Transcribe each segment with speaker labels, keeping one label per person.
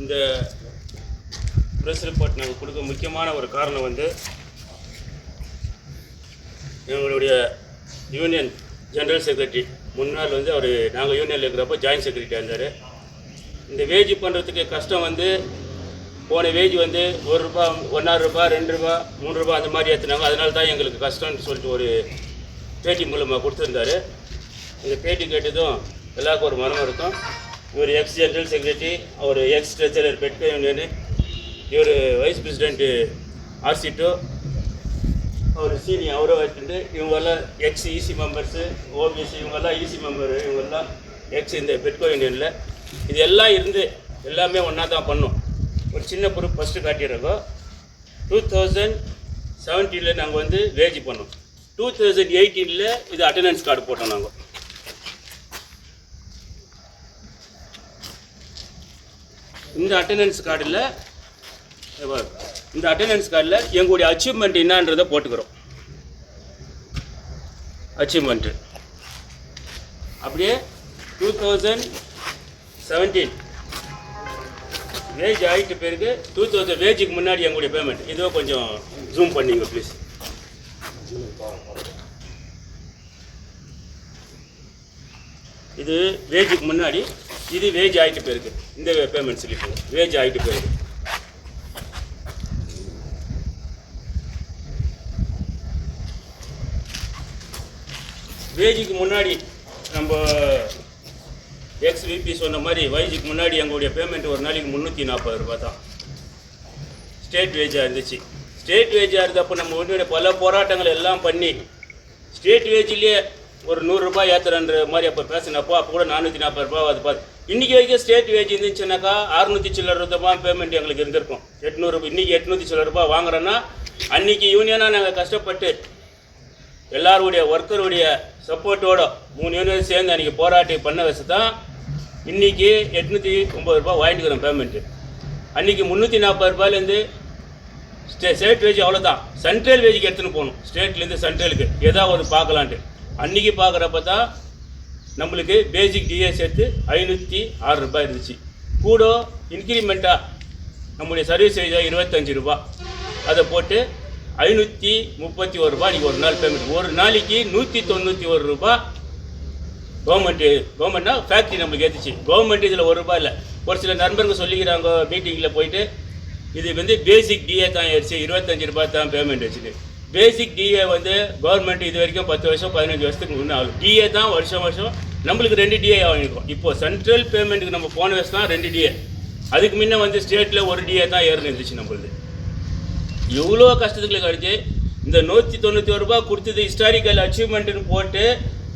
Speaker 1: இந்த press report நாங்கள் கொடுக்க முக்கியமான ஒரு காரணம் வந்து எங்களுடைய யூனியன் ஜெனரல் செக்ரட்டரி முன்னாள் வந்து அவர் நாங்கள் யூனியனில் இருக்கிறப்போ ஜாயின்ட் செக்ரட்டரியாக இருந்தார். இந்த வேஜ் பண்ணுறதுக்கு கஷ்டம் வந்து போன வேஜ் வந்து ₹1, ₹1.5, ₹2, ₹3 அந்த மாதிரி ஏற்றுனாங்க. அதனால தான் எங்களுக்கு கஷ்டம்னு சொல்லிட்டு ஒரு பேட்டி மூலமாக கொடுத்துருந்தாரு. இந்த பேட்டி கேட்டதும் எல்லாருக்கும் ஒரு மனம் இருக்கும். இவர் எக்ஸ் ஜெனரல் செக்ரட்டரி, அவர் எக்ஸ் ட்ரெஷரர் பெட்கோ யூனியனு, இவர் வைஸ் பிரசிடென்ட்டு ஆர்சிட்டோ, அவர் சீனியர் அவரை வச்சுட்டு இவங்கெல்லாம் எக்ஸ் இசி மெம்பர்ஸு, ஓபிசி இவங்கெல்லாம் இசி மெம்பரு, இவங்கெல்லாம் எக்ஸ் இந்த பெட்கோ யூனியனில் இது எல்லாம் இருந்து எல்லாமே ஒன்றா தான் பண்ணோம். ஒரு சின்ன ப்ரூஃப் ஃபஸ்ட்டு காட்டிடுறோம். 2017 நாங்கள் வந்து வேஜ் பண்ணோம். 2018 இது அட்டண்டன்ஸ் கார்டு போட்டோம். நாங்கள் இந்த அட்டண்டன்ஸ் கார்டில் எங்களுடைய அச்சீவ்மெண்ட் என்னன்றதை போட்டுக்கிறோம். அச்சீவ்மெண்ட்டு அப்படியே 2017 வேஜ் ஆகிட்டு பிறகு 2000 வேஜுக்கு முன்னாடி எங்களுடைய பேமெண்ட் இதோ கொஞ்சம் ஜூம் பண்ணிங்க ப்ளீஸ். இது வேஜுக்கு முன்னாடி, இது வேஜ் ஆகிட்டு பிறகு இந்த பேமெண்ட் ஸ்லிப்பு வேஜ் ஆகிட்டு பிறகு. வேஜுக்கு முன்னாடி நம்ம எக்ஸ்விபி சொன்ன மாதிரி வைஜுக்கு முன்னாடி எங்களுடைய பேமெண்ட் ஒரு நாளைக்கு ₹340 தான் ஸ்டேட் வேஜாக இருந்துச்சு. ஸ்டேட் வேஜாக இருந்தப்போ நம்ம உடனே பல போராட்டங்கள் எல்லாம் பண்ணி ஸ்டேட் வேஜ்லேயே ஒரு ₹100 ஏற்றுறன்ற மாதிரி அப்போ பேசினப்போ அப்போ கூட ₹440 அது பார்த்து. இன்றைக்கி வரைக்கும் ஸ்டேட் வேஜ் இருந்துச்சுனாக்கா 600 சில்லற பேமெண்ட் எங்களுக்கு இருந்திருக்கும். 800 இன்றைக்கி 800 சில்லற வாங்குறோன்னா அன்றைக்கி யூனியனாக நாங்கள் கஷ்டப்பட்டு எல்லாருடைய ஒர்க்கருடைய சப்போர்ட்டோட 3 யூனியன் சேர்ந்து அன்றைக்கி போராட்டி பண்ண வச்சு தான் இன்றைக்கி ₹890 வாங்கிக்கிறோம் பேமெண்ட்டு. அன்றைக்கி ₹340 ஸ்டேட் வேஜ் அவ்வளோதான். சென்ட்ரல் வேஜுக்கு எடுத்துன்னு போகணும். ஸ்டேட்லேருந்து சென்ட்ரலுக்கு ஏதாவது ஒரு பார்க்கலான்ட்டு அன்றைக்கி பார்க்குறப்ப தான் நம்மளுக்கு பேசிக் டிஏ சேர்த்து ₹506 இருந்துச்சு. கூட இன்க்ரிமெண்ட்டாக நம்முடைய சர்வீஸ் வேஜாக ₹25 அதை போட்டு ₹531 இன்றைக்கி ஒரு நாள் பேமெண்ட். ஒரு நாளைக்கு ₹191 கவர்மெண்ட்னா ஃபேக்ட்ரி நம்மளுக்கு ஏற்றுச்சு. கவர்மெண்ட் இதில் ₹1 இல்லை. ஒரு சில நண்பர்கள் சொல்லிக்கிறாங்க மீட்டிங்கில் போயிட்டு இது வந்து பேசிக் டிஏ தான் ஏறிச்சு, ₹25 தான் பேமெண்ட் வச்சுட்டு. பேசிக் டிஏ வந்து கவர்மெண்ட் இது வரைக்கும் 10 வருஷம் 15 வருஷத்துக்கு முன்னே ஆகும். டிஏ தான் வருஷம் நம்மளுக்கு 2 டிஏ வாங்கியிருக்கோம். இப்போது சென்ட்ரல் பேமெண்ட்டுக்கு நம்ம போன வருஷம் தான் 2 டிஏ. அதுக்கு முன்னே வந்து ஸ்டேட்டில் 1 டிஏ தான் ஏறுன்னு இருந்துச்சு நம்மளுது. எவ்வளோ கஷ்டத்துக்குள்ள கழிச்சு இந்த ₹191 கொடுத்தது ஹிஸ்டாரிக்கல் அச்சீவ்மெண்ட்டுன்னு போட்டு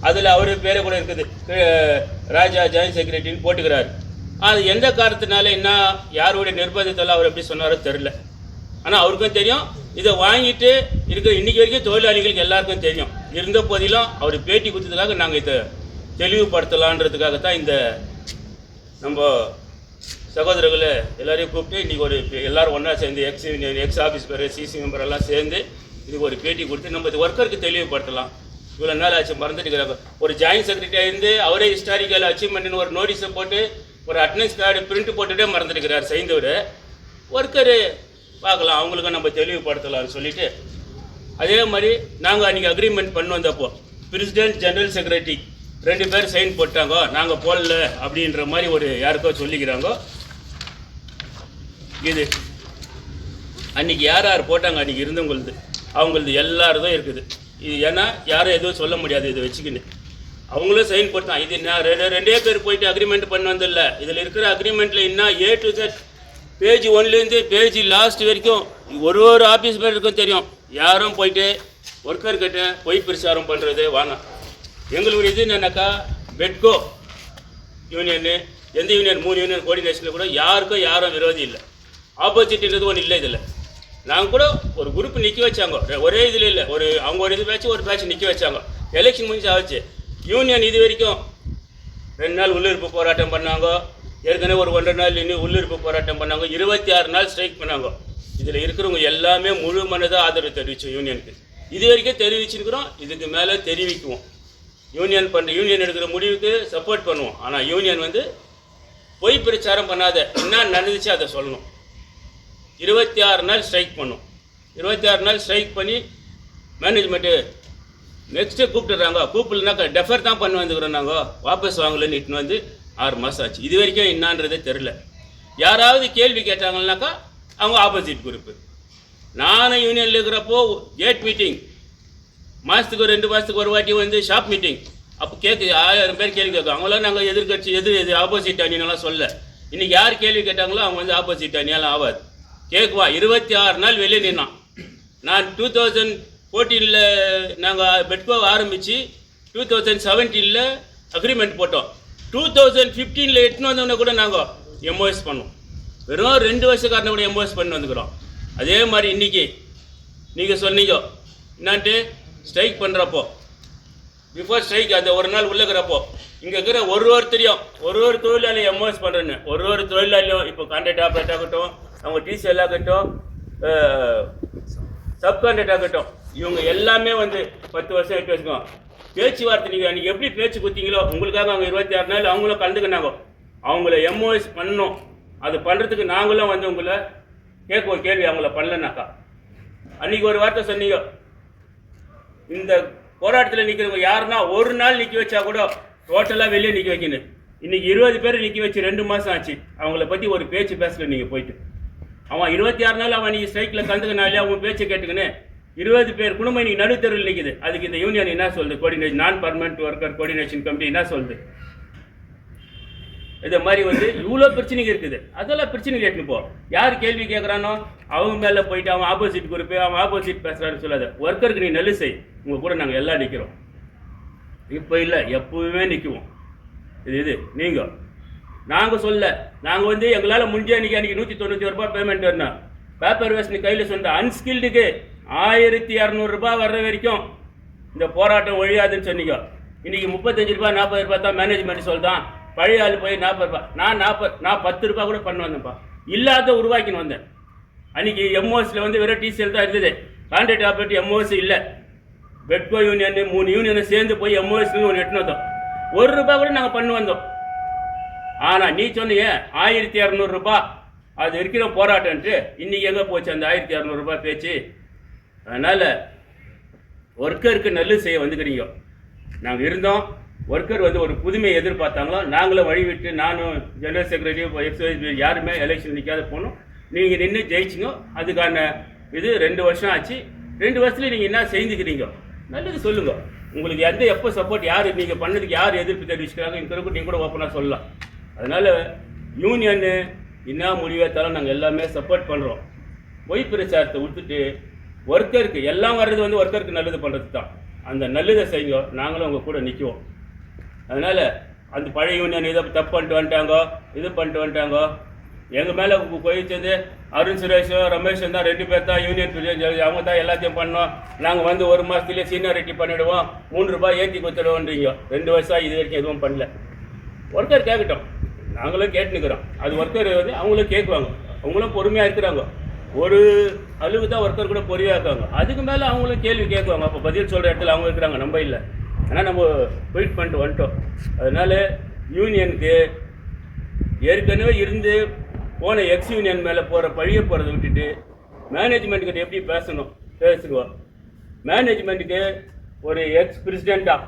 Speaker 1: அதில் அவர் பேரை கூட இருக்குது, ராஜா ஜாயின்ட் செக்ரட்டரின்னு போட்டுக்கிறாரு. அது எந்த காரணத்தினால என்ன யாருடைய நிர்பந்தத்தால் அவர் எப்படி சொன்னாரோ தெரில. ஆனால் அவருக்கும் தெரியும். இதை வாங்கிட்டு இருக்கிற இன்றைக்கி வரைக்கும் தொழிலாளிகளுக்கு எல்லாருக்கும் தெரியும். இருந்த போதிலும் அவர் பேட்டி கொடுத்ததுக்காக நாங்கள் இதை தெளிவுபடுத்தலான்றதுக்காகத்தான் இந்த நம்ம சகோதரர்களை எல்லாரையும் கூப்பிட்டு இன்றைக்கி ஒரு எல்லோரும் ஒன்றா சேர்ந்து எக்ஸ் ஆஃபீஸ் பேர் சிசி மெம்பர் எல்லாம் சேர்ந்து இதுக்கு ஒரு பேட்டி கொடுத்து நம்ம இது ஒர்க்கருக்கு தெளிவுபடுத்தலாம். இவ்வளோ நாள் ஆச்சு மறந்துட்டுக்கிறாங்க. ஒரு ஜாயின்ட் செக்ரட்டரியாக இருந்து அவரே ஹிஸ்டாரிக்கல் அச்சீவ்மெண்ட்னு ஒரு நோட்டீஸை போட்டு ஒரு அட்டண்டன்ஸ் கார்டு பிரிண்ட் போட்டுகிட்டே மறந்துட்டுக்கிறார் செய்தவர். ஒர்க்கரு பார்க்கலாம், அவங்களுக்கும் நம்ம தெளிவுபடுத்தலாம்னு சொல்லிவிட்டு அதே மாதிரி நாங்கள் அன்றைக்கி அக்ரிமெண்ட் பண்ணி வந்தப்போ பிரசிடென்ட் ஜெனரல் செக்ரட்டரி 2 பேர் சைன் போட்டாங்க, நாங்கள் போடல அப்படின்ற மாதிரி ஒரு யாருக்கோ சொல்லிக்கிறாங்க. இது அன்றைக்கி யார் போட்டாங்க அன்றைக்கி இருந்தவங்களுது அவங்களது எல்லாருதும் இருக்குது. இது ஏன்னா யாரும் எதுவும் சொல்ல முடியாது. இதை வச்சுக்கின்னு அவங்களும் சைன் போட்டான். இது நான் 2 பேர் போயிட்டு அக்ரிமெண்ட் பண்ண வந்தில்ல. இதில் இருக்கிற அக்ரிமெண்ட்டில் இன்னும் A to Z பேஜ் 1லேருந்து பேஜ் லாஸ்ட் வரைக்கும் ஒரு ஆஃபீஸ் பேருக்கும் தெரியும். யாரும் போயிட்டு ஒர்க்கர்கிட்ட பொய் பிரச்சாரம் பண்ணுறது வாங்க. எங்களுடைய இது என்னன்னாக்கா பெட்கோ யூனியனு எந்த யூனியன் 3 யூனியன் கோஆர்டினேஷனில் கூட யாரும் விரோதி இல்லை. ஆப்போசிட்ன்றது ஒன்று இல்லை. இதில் நாங்கள் கூட ஒரு குரூப் நிற்க வச்சாங்க. ஒரே இதில் இல்லை, அவங்க ஒரு இது பேட்ச் நிற்க வச்சாங்க. எலெக்ஷன் முடிஞ்சு ஆச்சு. யூனியன் இது வரைக்கும் 2 நாள் உள்ளிருப்பு போராட்டம் பண்ணாங்க. ஏற்கனவே ஒரு 1.5 நாள் இன்னும் உள்ளிருப்பு போராட்டம் பண்ணாங்க. 26 நாள் ஸ்ட்ரைக் பண்ணாங்க. இதில் இருக்கிறவங்க எல்லாமே முழு மனதாக ஆதரவு தெரிவித்தோம் யூனியனுக்கு. இது வரைக்கும் தெரிவிச்சுருக்கிறோம், இதுக்கு மேலே தெரிவிக்குவோம். யூனியன் எடுக்கிற முடிவுக்கு சப்போர்ட் பண்ணுவோம். ஆனால் யூனியன் வந்து பொய் பிரச்சாரம் பண்ணாத, என்ன நடந்துச்சு அதை சொல்லணும். 26 நாள் ஸ்ட்ரைக் பண்ணோம். 26 நாள் ஸ்ட்ரைக் பண்ணி மேனேஜ்மெண்ட்டு நெக்ஸ்ட்டு கூப்பிட்டுறாங்க. கூப்பிடலனாக்கா டெஃபர் தான் பண்ணி வந்துக்கிறோம், நாங்கள் வாபஸ் வாங்கலன்னு இட்டுன்னு வந்து 6 மாதம் ஆச்சு. இது வரைக்கும் என்னான்றதே தெரில. யாராவது கேள்வி கேட்டாங்கன்னாக்கா அவங்க ஆப்போசிட் குரூப்பு. நானும் யூனியனில் இருக்கிறப்போ கேட் மீட்டிங், மாதத்துக்கு 2 மாதத்துக்கு ஒரு வாட்டி வந்து ஷாப் மீட்டிங், அப்போ 1000 பேர் கேள்வி கேட்கும். அவங்களாம் நாங்கள் எதிர்கட்சி எது ஆப்போசிட் அணினெல்லாம் சொல்ல. இன்றைக்கி யார் கேள்வி கேட்டாங்களோ அவங்க வந்து ஆப்போசிட் அணியெல்லாம் ஆகாது. கேட்குவான். 26 நாள் வெளியே நின்னான். நான் 2014 நாங்கள் பெட்கோ ஆரம்பித்து 2017 அக்ரிமெண்ட் போட்டோம். 2015 எட்டுன்னு வந்தவொடனே கூட நாங்கள் எம்ஓஎஸ் பண்ணோம். வெறும் 2 வருஷக்காரனை கூட எம்ஓஎஸ் பண்ணி வந்துக்கிறோம். அதே மாதிரி இன்றைக்கி நீங்கள் சொன்னீங்க என்னான்ட்டு ஸ்ட்ரைக் பண்ணுறப்போ, பிஃபோர் ஸ்ட்ரைக் அந்த ஒரு நாள் உள்ளக்கிறப்போ இங்கே இருக்கிற ஒரு தொழிலாளியும் எம்ஓஎஸ் பண்ணுறேன்னு, ஒரு தொழிலாளியும் இப்போ கான்ட்ராக்ட் ஆப்ரேட் ஆகட்டும், அவங்க டிசிஎல் ஆகட்டும், சப்கான்ட்ராக்ட் ஆகட்டும், இவங்க எல்லாமே வந்து 10 வருஷம் 8 வருஷம் பேச்சுவார்த்தை. நீங்கள் அன்றைக்கி எப்படி பேச்சு கொடுத்தீங்களோ உங்களுக்காக அவங்க 26 நாள் அவங்களும் கலந்துக்கினாங்க. அவங்கள எம்ஓஎஸ் பண்ணணும். அது பண்ணுறதுக்கு நாங்களும் வந்து உங்களை கேட்குவோம் கேள்வி, அவங்கள பண்ணலனாக்கா. அன்றைக்கி ஒரு வார்த்தை சொன்னீங்க, இந்த போராட்டத்தில் நிற்கிறவங்க யாருன்னா ஒரு நாள் நிற்க வச்சா கூட டோட்டலாக வெளியே நிற்க வைக்கணும். இன்றைக்கி 20 பேர் நிற்க வச்சு 2 மாதம் ஆச்சு. அவங்கள பற்றி ஒரு பேச்சு பேசல. நீங்கள் போயிட்டு அவன் 26 நாள் அவன் நீங்கள் ஸ்ட்ரைக்கில் கலந்துக்கினாலே அவங்க பேச்சை கேட்டுக்கின்னு 20 பேர் குடும்பம் இன்றைக்கி நடுத்தருவில் நிற்குது. அதுக்கு இந்த யூனியன் என்ன சொல்லுது? கோஆர்டினேஷன் நான் பர்மனெண்ட் ஒர்க்கர் கோஆர்டினேஷன் கமிட்டி என்ன சொல்லுது? இதை மாதிரி வந்து இவ்வளோ பிரச்சனைகள் இருக்குது. அதெல்லாம் பிரச்சனை கேட்டுன்னு போ. யார் கேள்வி கேட்குறானோ அவங்க மேலே போயிட்டு அவன் ஆப்போசிட் குரூப்பு அவன் ஆப்போசிட் பேசுகிறான்னு சொல்லாத. ஒர்க்கருக்கு நீ நல்லு செய். உங்கள் கூட நாங்கள் எல்லாம் நிற்கிறோம். இப்போ இல்லை, எப்பவுமே நிற்குவோம். இது நீங்கள் நாங்கள் சொல்ல, நாங்கள் வந்து எங்களால் முடிஞ்ச அன்றைக்கி 191 ரூபாய் பேமெண்ட் வரணும். பேப்பர் வேஸ்ட் கையில் சொன்ன அன்ஸ்கில்டுக்கு 1200 ரூபாய் வர்ற வரைக்கும் இந்த போராட்டம் ஒழியாதுன்னு சொன்னீங்க. இன்றைக்கி 35 ரூபாய் 40 ரூபாய் தான் மேனேஜ்மெண்ட் சொல்லிதான். பழைய ஆள் போய் 40 ரூபாய். நான் 10 ரூபாய் கூட பண்ண வந்தேன்ப்பா. இல்லாத உருவாக்கின்னு வந்தேன். அன்றைக்கி எம்ஓஎஸில் வந்து வெறும் டிசிஎல் தான் இருந்தது. கான்ட்ராக்ட் ஆப்ரேட் எம்ஓஎஸ் இல்லை. பெட்கோ யூனியன் 3 யூனியனை சேர்ந்து போய் எம்ஓஎஸ்னு ஒன்று எட்டுன்னு வந்தோம். 1 ரூபாய் கூட நாங்கள் பண்ணி வந்தோம். ஆனால் நீ சொன்னீங்க 1200 ரூபாய் அது இருக்கிற போராட்டம்ன்ட்டு. இன்றைக்கி எங்கே போச்சு அந்த 1200 ரூபாய் பேச்சு? அதனால் ஒர்க்கருக்கு நல்லது செய்ய வந்துக்கிறீங்க. நாங்கள் இருந்தோம். ஒர்க்கர் வந்து ஒரு புதுமையை எதிர்பார்த்தாங்களோ நாங்களும் வழிவிட்டு, நானும் ஜெனரல் செக்ரட்டரி எக்ஸைஸ் யாருமே எலெக்ஷன் நிற்காத போனோம். நீங்கள் நின்று ஜெயிச்சிங்க. அதுக்கான இது 2 வருஷம் ஆச்சு. 2 வருஷத்துல நீங்கள் என்ன செஞ்சுக்கிறீங்க? நல்லது சொல்லுங்கள். உங்களுக்கு எப்போ சப்போர்ட் யார் நீங்கள் பண்ணதுக்கு யார் எதிர்ப்பு தெரிவிச்சுக்கிறாங்க இந்த நீங்கள் கூட ஓப்பனாக சொல்லலாம். அதனால் யூனியனு என்ன முடிவெடுத்தாலும் நாங்கள் எல்லாமே சப்போர்ட் பண்ணுறோம். பொய் பிரச்சாரத்தை விட்டுட்டு ஒர்க்கருக்கு எல்லாம் வர்றது வந்து ஒர்க்கருக்கு நல்லது பண்ணுறது தான். அந்த நல்லதை செய்யுங்க. நாங்களும் உங்கள் கூட நிற்குவோம். அதனால் அந்த பழைய யூனியன் இதை தப்பு பண்ணிட்டு வந்துட்டாங்க. எங்கள் மேலே போயிட்டது அருண் சுரேஷோ ரமேஷன் தான் 2 பேர் தான் யூனியன் பிரசிடென்ட். அவங்க தான் எல்லாத்தையும் பண்ணோம். நாங்கள் வந்து 1 மாதத்துலேயே சீனியாரிட்டி பண்ணிவிடுவோம், 3 ரூபாய் ஏற்றி கொடுத்துடுவோன்றீங்க. 2 வருஷம் இது வரைக்கும் எதுவும் பண்ணல. ஒர்க்கர் கேட்கட்டும், நாங்களும் கேட்டுனுக்கிறோம். அது ஒர்க்கர் வந்து அவங்களும் கேட்குவாங்க. அவங்களும் பொறுமையாக இருக்கிறாங்க. ஒரு அளவுக்கு தான் ஒர்க்கர் கூட பொறுமையாக இருக்காங்க. அதுக்கு மேலே அவங்களும் கேள்வி கேட்குவாங்க. அப்போ பதில் சொல்கிற இடத்துல அவங்க இருக்கிறாங்க, நம்ம இல்லை. ஆனால் நம்ம வெயிட் பண்ணிட்டு வந்துட்டோம். அதனால் யூனியனுக்கு ஏற்கனவே இருந்து போன எக்ஸ் யூனியன் மேலே பழிய போகிறத விட்டுட்டு மேனேஜ்மெண்ட்டுக்கிட்ட எப்படி பேசுவோம். மேனேஜ்மெண்ட்டுக்கு ஒரு எக்ஸ் பிரசிடெண்ட்டாக,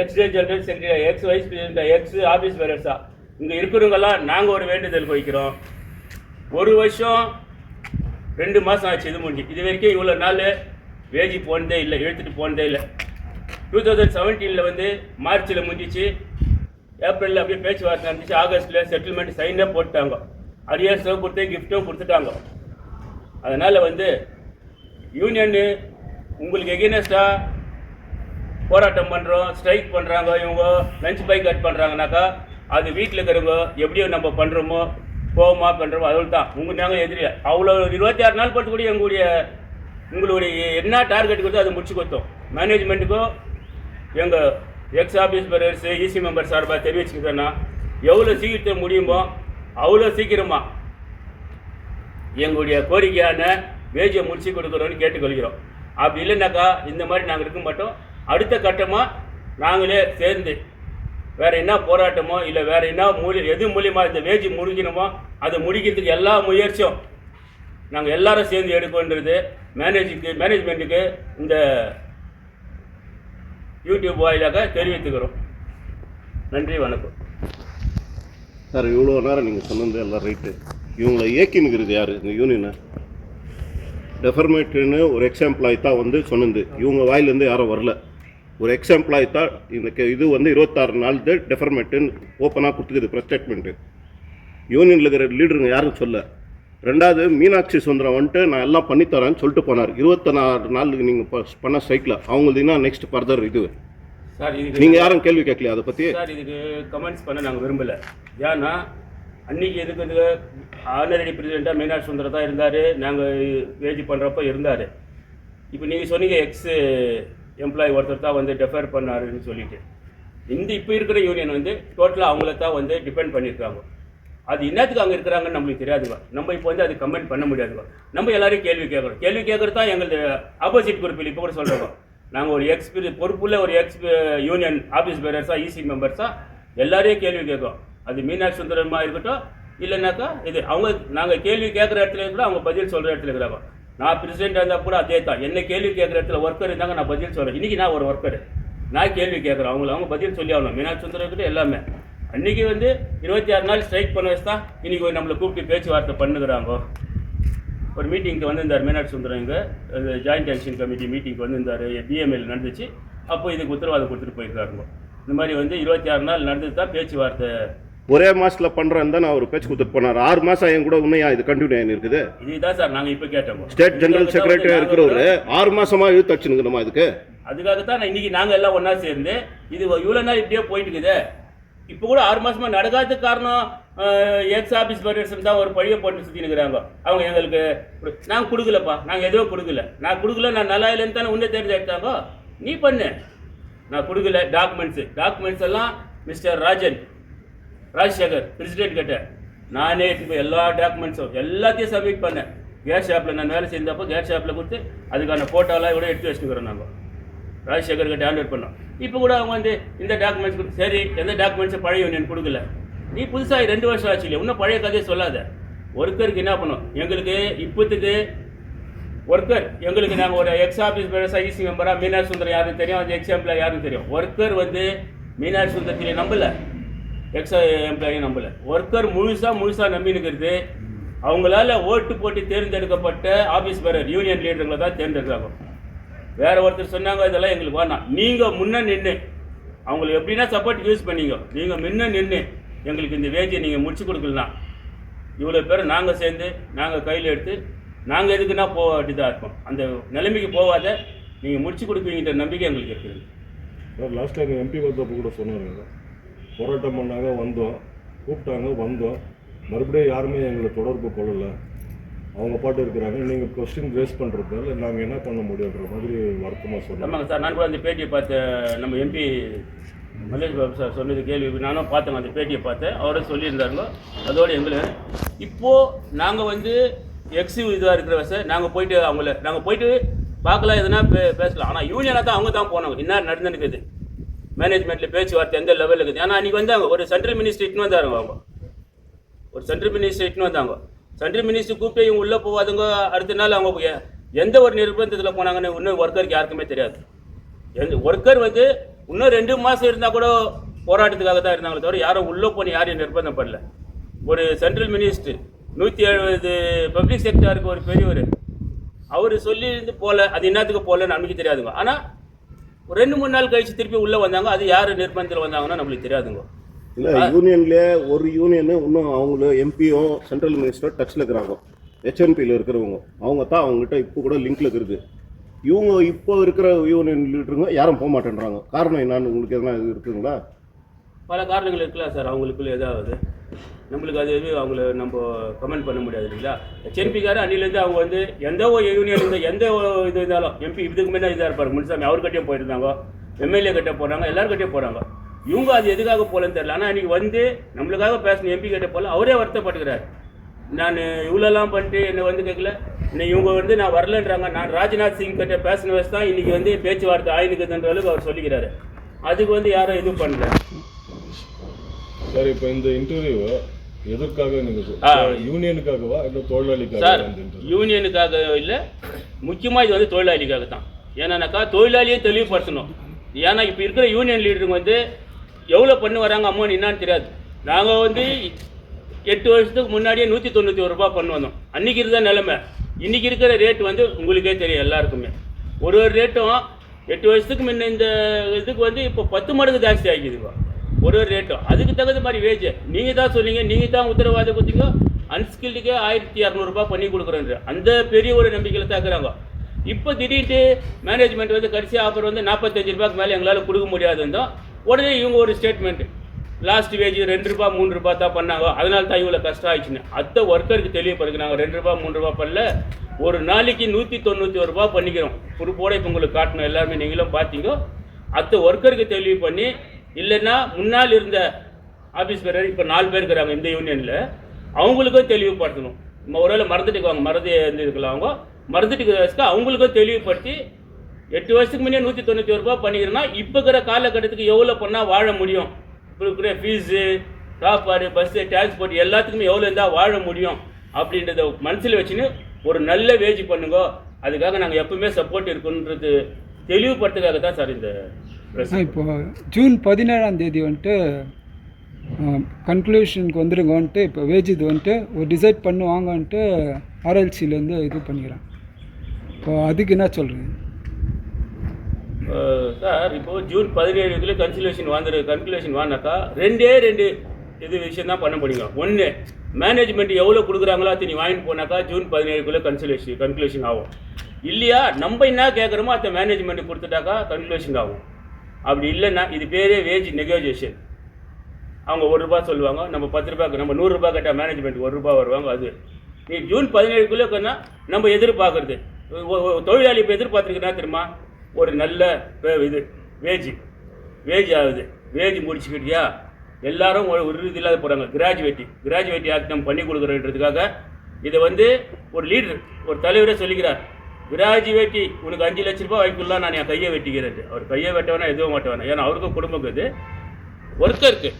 Speaker 1: ex general secretary, ex vice பிரசிடெண்ட்டாக, எக்ஸ் ஆஃபீஸ் பேரர்ஸாக இங்கே இருக்கிறவங்கெல்லாம் நாங்கள் ஒரு வேண்டுதல் வைக்கிறோம். 1 வருஷம் 2 மாதம் ஆச்சு இது முடிஞ்சு. இது வரைக்கும் இவ்வளோ நாள் வேஜி போனதே இல்லை, எடுத்துகிட்டு போனதே இல்லை. 2017 வந்து மார்ச்சில் முடிஞ்சிச்சு. ஏப்ரலில் அப்படியே பேச்சுவார்த்தை நடந்துச்சு. ஆகஸ்ட்டில் செட்டில்மெண்ட் சைனாக போட்டாங்க. அரியர்ஸும் கொடுத்து கிஃப்ட்டும் கொடுத்துட்டாங்க. அதனால் வந்து யூனியனு உங்களுக்கு எகெனஸ்டாக போராட்டம் பண்ணுறோம், ஸ்ட்ரைக் பண்ணுறாங்க, இவங்க லஞ்ச் பை கட் பண்ணுறாங்கனாக்கா அது வீட்டில் இருக்கிறவங்க எப்படியோ நம்ம பண்ணுறோமோ போகமா பண்ணுறோமோ அதோடு தான். நாங்கள் எதிரியா அவ்வளோ 26 நாள் பொறுத்து கூட உங்களுடைய என்ன டார்கெட் கொடுத்தோ அதை முடிச்சு கொடுத்தோம். மேனேஜ்மெண்ட்டுக்கும் எங்கள் எக்ஸ் ஆஃபீஸ் பேரர்ஸு இசி மெம்பர் சார்பாக தெரிவிச்சுக்கிட்டோன்னா எவ்வளோ சீக்கிரத்தை முடியுமோ அவ்வளோ சீக்கிரமாக எங்களுடைய கோரிக்கையான வேஜியை முடிச்சு கொடுக்குறோன்னு கேட்டுக்கொள்கிறோம். அப்படி இல்லைனாக்கா இந்த மாதிரி நாங்கள் இருக்க மாட்டோம். அடுத்த கட்டமாக நாங்களே சேர்ந்து வேறு என்ன போராட்டமோ இல்லை வேறு என்ன எது மூலியமாக இந்த வேஜ் முடிக்கணுமோ அதை முடிக்கிறதுக்கு எல்லா முயற்சியும் நாங்கள் எல்லாரும் சேர்ந்து எடுக்கணுன்றது மேனேஜ்மெண்ட்டுக்கு இந்த யூடியூப் வாயிலாக தெரிவித்துக்கிறோம். நன்றி, வணக்கம்.
Speaker 2: சார், இவ்வளோ நேரம் நீங்கள் சொன்னது எல்லாம் ரைட்டு. இவங்களை இயக்கினுங்கிறது யார்? இந்த யூனியனை டெஃபர்மேட்டுன்னு ஒரு எக்ஸாம்பிளாகி தான் வந்து சொன்னது. இவங்க வாயிலேருந்து யாரும் வரல. ஒரு எக்ஸாம்பிளாகி தான் இந்த இது வந்து 26 நாள் டெஃபர்மேட்டுன்னு ஓப்பனாக கொடுத்துக்குது ப்ரெஸ் ஸ்டேட்மெண்ட்டு. யூனியனில் இருக்கிற லீடருங்க யாரும் சொல்ல. ரெண்டாவது, மீனாட்சி சுந்தரம் வந்துட்டு நான் எல்லாம் பண்ணித்தரேன்னு சொல்லிட்டு போனார். 26 நாளுக்கு நீங்கள் பண்ண ஸ்ட்ரைக்கில் அவங்களுக்கு என்ன நெக்ஸ்ட் ஃபர்தர் இது
Speaker 1: சார்? இது
Speaker 2: நீங்கள் யாரும் கேள்வி கேட்கலையா அதை பற்றி?
Speaker 1: சார், இதுக்கு கமெண்ட்ஸ் பண்ண நாங்கள் விரும்பலை. ஏன்னா அன்றைக்கி எதுக்கு ஆனரடி பிரசிடெண்ட்டாக மீனாட்சி சுந்தரம் தான் இருந்தார். நாங்கள் வேஜ் பண்ணுறப்ப இருந்தார். இப்போ நீங்கள் சொன்னீங்க எக்ஸ் எம்ப்ளாயி ஒருத்தர் தான் வந்து டெஃபர் பண்ணாருன்னு சொல்லிட்டு. இப்போ இருக்கிற யூனியன் வந்து டோட்டலாக அவங்கள தான் வந்து டிபெண்ட் பண்ணியிருக்காங்க. அது என்னத்துக்கு அங்கே இருக்கிறாங்கன்னு நம்மளுக்கு தெரியாதுங்க. நம்ம இப்போ வந்து அது கமெண்ட் பண்ண முடியாதுங்க. நம்ம எல்லாரையும் கேள்வி கேட்குறோம். கேள்வி கேட்குறது தான் எங்களுக்கு ஆப்போசிட் குரூப்பில் இப்போ கூட சொல்கிறோம். நாங்கள் ஒரு பொறுப்புள்ள ஒரு யூனியன் ஆஃபீஸ் பேரர்ஸாக இசி மெம்பர்ஸாக எல்லாரையும் கேள்வி கேட்குறோம். அது மீனாட்சி சுந்தரமாக இருக்கட்டும் இல்லைனாக்கா இது அவங்க நாங்கள் கேள்வி கேட்குற இடத்துல கூட அவங்க பதில் சொல்கிற இடத்துல இருக்கிறாங்க. நான் பிரசிடென்ட் இருந்தால் கூட அதே தான். என்ன கேள்வி கேட்குற இடத்துல ஒர்க்கர் இருந்தாங்க, நான் பதில் சொல்கிறேன். இன்றைக்கி நான் ஒரு ஒர்க்கர், நான் கேள்வி கேட்குறேன். அவங்க பதில் சொல்லி ஆகணும். மீனாட்சி சுந்தரம் கிட்ட எல்லாமே அன்றைக்கி வந்து 26 நாள் ஸ்ட்ரைக் பண்ண வச்சு தான் இன்றைக்கி நம்மளை கூப்பிட்டு பேச்சுவார்த்தை பண்ணுகிறாங்க. ஒரு மீட்டிங்க்கு வந்திருந்தார் மீனாட்சி சுந்தரம். இங்கே ஜாயிண்ட் ஆக்ஷன் கமிட்டி மீட்டிங்க்கு வந்திருந்தார். பிஎம்எல் நடந்துச்சு. அப்போ இதுக்கு உத்தரவாதம் கொடுத்துட்டு போயிருக்காருங்க. இந்த மாதிரி வந்து 26 நாள் நடந்தது தான் பேச்சுவார்த்தை.
Speaker 2: ஒரே மாதத்தில் பண்ணுறேன் தான் அவர் பேச்சு கொடுத்துட்டு போனார். 6 மாதம் என் கூட உண்மையா இது கண்டினியூ ஆகி இருக்குது.
Speaker 1: இதுதான் சார் நாங்கள் இப்போ கேட்டோம்.
Speaker 2: ஸ்டேட் ஜெனரல் செக்ரட்டரியாக இருக்கிறவர் 6 மாதமாக இழுத்து அடிச்சுனுங்கம்மா இதுக்கு.
Speaker 1: அதுக்காகத்தான் நான் இன்றைக்கி நாங்கள் எல்லாம் ஒன்றா சேர்ந்து இது இவ்வளோ நாள் இப்படியே போயிட்டு இருக்குது. இப்போ கூட 6 மாதமாக நடக்காததுக்கு காரணம் எக்ஸ் ஆஃபீஸ் பேரர்ஸ் தான் ஒரு பழியை போட்டு சுற்றினுக்கிறாங்க. அவங்க எங்களுக்கு நாங்கள் கொடுக்கலப்பா, நாங்கள் எதுவும் கொடுக்கல, நான் கொடுக்கல, நான் நல்லா இல்லைன்னு தானே உன்னை தெரிஞ்சு எடுத்தாங்க. நீ பண்ணு, நான் கொடுக்கல. டாக்குமெண்ட்ஸ் எல்லாம் மிஸ்டர் ராஜசேகர் பிரசிடென்ட் கிட்ட நானே இப்போ எல்லா டாக்குமெண்ட்ஸும் எல்லாத்தையும் சப்மிட் பண்ணேன். கேஸ் ஷாப்பில் நான் வேலை செஞ்சப்போ கேஸ் ஷாப்பில் கொடுத்து அதுக்கான ஃபோட்டோலாம் கூட எடுத்து வச்சுக்கிறோம். நாங்கள் ராஜசேகர் கிட்ட ஹேண்ட் ஓவர் பண்ணோம். இப்போ கூட அவங்க வந்து இந்த டாக்குமெண்ட்ஸ் கொடுத்து சரி எந்த டாக்குமெண்ட்ஸும் பழைய யூனியன் கொடுக்கல. நீ புதுசாக 2 வருஷம் ஆச்சு இல்லையா, இன்னும் பழைய கதையை சொல்லாத. ஒர்க்கருக்கு என்ன பண்ணும் எங்களுக்கு இப்போத்துக்கு ஒர்க்கர் எங்களுக்கு நாங்கள் ஒரு எக்ஸ் ஆஃபீஸ் பேரர்ஸாக இசி மெம்பராக மீனாட்சி சுந்தரம் யாரும் தெரியும், அந்த எக்ஸ் எம்ப்ளாய் யாரும் தெரியும். ஒர்க்கர் வந்து மீனாட்சி சுந்தரத்திலே நம்பலை, எக்ஸ் எம்ப்ளாயும் நம்பலை. ஒர்க்கர் முழுசாக நம்பினுக்கிறது அவங்களால ஓட்டு போட்டு தேர்ந்தெடுக்கப்பட்ட ஆஃபீஸ் பேரர் யூனியன் லீடருங்களை தான் தேர்ந்தெடுக்கிறாங்க. வேற ஒருத்தர் சொன்னாங்க இதெல்லாம் எங்களுக்கு வேணாம், நீங்கள் முன்னே நின்று அவங்களுக்கு எப்படின்னா சப்போர்ட் யூஸ் பண்ணிங்க, நீங்கள் முன்னே நின்று எங்களுக்கு இந்த வேஜை நீங்கள் முடிச்சு கொடுக்கலாம். இவ்வளோ பேர் நாங்கள் சேர்ந்து நாங்கள் கையில் எடுத்து நாங்கள் எதுக்குன்னா போகாட்டி தான் இருப்போம். அந்த நிலைமைக்கு போகாத நீங்கள் முடிச்சு கொடுப்பீங்கிற நம்பிக்கை எங்களுக்கு இருக்குது.
Speaker 3: சார், லாஸ்ட் டைம் எம்பி வந்தப்போ கூட சொன்னாங்க, போராட்டம் பண்ணாங்க, வந்தோம், கூப்பிட்டாங்க, வந்தோம், மறுபடியும் யாருமே எங்களை தொடர்பு கொள்ளலை, அவங்க பாட்டு இருக்கிறாங்க, நீங்கள் கொஸ்டின் ரேஸ் பண்ணுறதால நாங்கள் என்ன பண்ண முடியுன்ற மாதிரி வருத்தமாக சொன்னாங்க.
Speaker 1: ஆமாங்க சார், நான் கூட அந்த பேட்டியை பார்த்தேன். நம்ம எம்பி மல்லேஷ் பாபு சார் சொன்னது கேள்வி நானும் பார்த்தேங்க. அந்த பேட்டியை பார்த்தேன், அவரே சொல்லியிருந்தாருங்க. அதோடு எங்களை இப்போது நாங்கள் வந்து எக்ஸிவ் இதாக இருக்கிற சார் நாங்கள் போயிட்டு பார்க்கலாம், எதுனா பேசலாம். ஆனால் யூனியனாக தான் அவங்க தான் போனாங்க. என்ன நடந்துருக்குது மேனேஜ்மெண்ட்டில் பேச்சுவார்த்தை எந்த லெவலில் இருக்குது. ஏன்னா அன்றைக்கி வந்தாங்க ஒரு சென்ட்ரல் மினிஸ்டர் இட்டுன்னு வந்தாருங்க. அவங்க ஒரு சென்ட்ரல் மினிஸ்டர் இட்டுன்னு வந்தாங்க. சென்ட்ரல் மினிஸ்டர் கூப்பிட்டு இவங்க உள்ளே போகாதுங்க. அடுத்த நாள் அவங்க எந்த ஒரு நிர்பந்தத்தில் போனாங்கன்னு இன்னும் ஒர்க்கருக்கு யாருக்குமே தெரியாது. ஒர்க்கர் வந்து இன்னும் 2 மாதம் இருந்தால் கூட போராட்டத்துக்காக தான் இருந்தாங்களே தவிர யாரும் உள்ளே போன யாரையும் நிர்பந்தம் பண்ணல. ஒரு சென்ட்ரல் மினிஸ்டர் 170 பப்ளிக் செக்டருக்கு ஒரு பெரியவர் அவர் சொல்லியிருந்து போகல. அது என்னத்துக்கு போகலன்னு நமக்கு தெரியாதுங்க. ஆனால் ஒரு 2-3 நாள் கழிச்சு திருப்பி உள்ளே வந்தாங்க. அது யார் நிர்பந்தத்தில் வந்தாங்கன்னா நம்மளுக்கு தெரியாதுங்க.
Speaker 2: இல்லை, யூனியன்லேயே ஒரு யூனியனு இன்னும் அவங்கள எம்பியும் சென்ட்ரல் மினிஸ்டர் டச்சில் இருக்கிறாங்க. ஹெச்என்பியில் இருக்கிறவங்க அவங்க தான் அவங்ககிட்ட இப்போ கூட லிங்க்கில் இருக்குது. இவங்க இப்போ இருக்கிற யூனியன் லீடருங்க யாரும் போக மாட்டேன்றாங்க. காரணம் என்னன்னு உங்களுக்கு எதனா இது இருக்குங்களா?
Speaker 1: பல காரணங்கள் இருக்கலாம் சார். அவங்களுக்குள்ள ஏதாவது நம்மளுக்கு அது எதுவும் அவங்கள நம்ம கமெண்ட் பண்ண முடியாது இல்லைங்களா. ஹெச்என்பிக்கார அன்னிலேருந்து அவங்க வந்து எந்த ஒரு யூனியன் இருந்தால் எந்த இது இருந்தாலும் எம்பி இதுக்கு முன்னே இதாக இருப்பார். முன்சாமி அவர்கிட்டயும் போயிருந்தாங்க, எம்எல்ஏ கிட்டே போகிறாங்க, எல்லாருக்கிட்டையும் போகிறாங்க. இவங்க அது எதுக்காக போகலன்னு தெரியல. ஆனால் அன்றைக்கி வந்து நம்மளுக்காக பேசணும் எம்பி கிட்டே போகல. அவரே வருத்தப்பட்டுக்கிறார். நான் இவ்வளோலாம் பண்ணிட்டு என்னை வந்து கேட்கல, இவங்க வந்து நான் வரலன்றாங்க. நான் ராஜ்நாத் சிங் கிட்ட பேசின வச்சு தான் இன்றைக்கி வந்து பேச்சுவார்த்தை ஆயினுக்குதுன்ற அளவுக்கு அவர் சொல்லிக்கிறாரு. அதுக்கு வந்து யாரும் எதுவும் பண்ணல.
Speaker 3: சார் இப்போ இந்த இன்டர்வியூ எதற்காக நீங்கள் யூனியனுக்காகவா இல்லை தொழிலாளிக்காக?
Speaker 1: சார் யூனியனுக்காக இல்லை, முக்கியமாக இது வந்து தொழிலாளிக்காக தான். ஏன்னாக்கா தொழிலாளியே தெளிவுபடுத்தணும். ஏன்னா இப்போ இருக்கிற யூனியன் லீடருங்க வந்து எவ்வளோ பண்ணி வராங்க அமௌண்ட் என்னான்னு தெரியாது. நாங்கள் வந்து 8 வருஷத்துக்கு முன்னாடியே 191 ரூபா பண்ணி வந்தோம். அன்றைக்கி இருந்த நிலைமை. இன்றைக்கி இருக்கிற ரேட் வந்து உங்களுக்கே தெரியும் எல்லாருக்குமே. ஒரு ரேட்டும் 8 வருஷத்துக்கு முன்ன இந்த இதுக்கு வந்து இப்போ 10 மடங்கு ஜாஸ்தி ஆகிக்குதுப்பா ஒரு ரேட்டும். அதுக்கு தகுந்த மாதிரி வேஜ் நீங்கள் தான் சொன்னீங்க, நீங்கள் தான் உத்தரவாதம் கொடுத்தீங்க. அன்ஸ்கில்டுக்கே 1200 ரூபா பண்ணி கொடுக்குறேன்ற அந்த பெரிய ஒரு நம்பிக்கையில் தாக்குறாங்க. இப்போ திடீர்னு மேனேஜ்மெண்ட் வந்து கடைசி ஆஃபர் வந்து 45 ரூபாய்க்கு மேலே எங்களால் கொடுக்க முடியாதுன்றோம். உடனே இவங்க ஒரு ஸ்டேட்மெண்ட்டு, லாஸ்ட் வேஜ் 2 ரூபா 3 ரூபா தான் பண்ணாங்க, அதனால தான் இவ்வளோ கஷ்டம் ஆயிடுச்சுன்னு. அத்தை ஒர்க்கருக்கு தெளிவுபடுத்தினாங்க. 2 ரூபா 3 ரூபா பண்ணல, ஒரு நாளைக்கு 191 ரூபா பண்ணிக்கிறோம். பொறுப்போட இப்போ உங்களுக்கு காட்டணும், எல்லாருமே நீங்களும் பார்த்தீங்க. அத்தை ஒர்க்கருக்கு தெளிவு பண்ணி, இல்லைன்னா முன்னால் இருந்த ஆஃபீஸ் பேர் இப்போ 4 பேர் இருக்கிறாங்க இந்த யூனியனில், அவங்களுக்கும் தெளிவுபடுத்தணும். ஒருவேளை மறந்துட்டுக்குவாங்க, மறந்து இருந்துருக்கலாம், அவங்க மறந்துட்டு அவங்களுக்கும் தெளிவுபடுத்தி 8 வருஷத்துக்கு முன்னே 191 ரூபா பண்ணிக்கிறேன்னா இப்போ இருக்கிற காலகட்டத்துக்கு எவ்வளோ பண்ணால் வாழ முடியும், இப்போ இருக்கிற ஃபீஸு, சாப்பாடு, பஸ்ஸு, டிரான்ஸ்போர்ட் எல்லாத்துக்குமே எவ்வளோ இருந்தால் வாழ முடியும் அப்படின்றத மனசில் வச்சுன்னு ஒரு நல்ல வேஜ் பண்ணுங்க. அதுக்காக நாங்கள் எப்பவுமே சப்போர்ட் இருக்குன்றது தெளிவுபடுத்துக்காக தான் சார் இந்த
Speaker 4: இப்போ ஜூன் 17ஆம் தேதி வந்துட்டு கன்க்ளூஷனுக்கு வந்துடுங்கன்ட்டு இப்போ வேஜ் இது வந்துட்டு ஒரு டிசைட் பண்ணுவாங்கன்ட்டு ஆர்எல்சிலேருந்து இது பண்ணிக்கிறேன். இப்போ அதுக்கு என்ன சொல்கிறீங்க
Speaker 1: சார்? இப்போது ஜூன் 17 கன்க்ளூஷன் வாங்கினாக்கா 2 இது விஷயம் தான் பண்ண முடியுங்க. ஒன்று, மேனேஜ்மெண்ட் எவ்வளோ கொடுக்குறாங்களோ அதை நீ வாங்கிட்டு போனாக்கா ஜூன் 17 கன்க்ளூஷன் ஆகும். இல்லையா நம்ம என்ன கேட்குறோமோ அதை மேனேஜ்மெண்ட் கொடுத்துட்டாக்கா கன்க்ளூஷன் ஆகும். அப்படி இல்லைன்னா இது பேரே வேஜ் நெகோசியேஷன். அவங்க 1 ரூபா சொல்லுவாங்க, நம்ம 10 ரூபாய்க்கு, நம்ம 100 ரூபா கேட்டால் மேனேஜ்மெண்ட் 1 ரூபா வருவாங்க. அது நீ ஜூன் 17 நம்ம எதிர்பார்க்குறது தொழிலாளி இப்போ எதிர்பார்த்துருக்குன்னா தெரியுமா, ஒரு நல்ல இது வேஜ் ஆகுது. வேஜ் முடிச்சுக்கிட்டியா எல்லாரும் ஒரு இது இல்லாத போகிறாங்க. கிராஜுவேட்டி ஆக்ட் நம்ம பண்ணி கொடுக்குறன்றதுக்காக இதை வந்து ஒரு லீடர், ஒரு தலைவரே சொல்லிக்கிறார், கிராஜுவேட்டி உனக்கு 5 லட்ச ரூபா வாங்கிக்கலாம், நான் என் கையை வெட்டிக்கிறேன். அவர் கையை வெட்டவேனா எதுவும் மாட்டவேனா, ஏன்னா அவருக்கும் குடும்பம் இருக்குது, ஒர்க்கருக்கு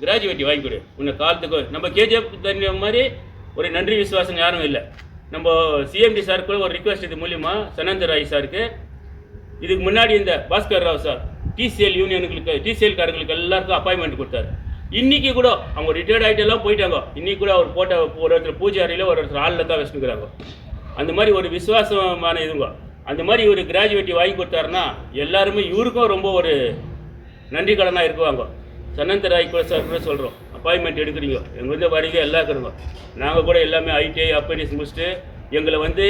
Speaker 1: கிராஜுவேட்டி வாங்கி கொடு. உன்னை காலத்துக்கு நம்ம கேஜிஎஃப் தண்ணி மாதிரி ஒரு நன்றி விசுவாசம் யாரும் இல்லை. நம்ம சிஎம்டி சார் கூட ஒரு ரிக்வெஸ்ட் இது மூலிமா சனந்த ராய் சாருக்கு, இதுக்கு முன்னாடி இந்த பாஸ்கர் ராவ் சார் டிசிஎல் யூனியனுங்களுக்கு, டிசிஎல் காரங்களுக்கு எல்லாருக்கும் அப்பாயின்மெண்ட் கொடுத்தாரு. இன்றைக்கி கூட அவங்க ரிட்டையர்ட் ஆகிட்டு எல்லாம் போயிட்டாங்க. இன்றைக்கி கூட அவர் போட்ட ஒருத்தர் பூஜை அறையில் ஒருத்தர் ஆளில் தான் வச்சுக்கிறாங்க. அந்த மாதிரி ஒரு விசுவாசமான இதுங்க. அந்த மாதிரி இவர் கிராஜுவேட்டி வாங்கி கொடுத்தாருன்னா எல்லாருமே இவருக்கும் ரொம்ப ஒரு நன்றி கடனாக இருக்குவாங்க. சனந்த ராய் கூட சார் கூட சொல்கிறோம், அப்பாயின்மெண்ட் எடுக்கிறீங்க, எங்கள் வந்து வரீங்க எல்லாம் இருக்கிறோங்க. நாங்கள் கூட எல்லாமே ஐடிஐ அப்ரெண்டிஸ் முடிச்சுட்டு எங்களை வந்து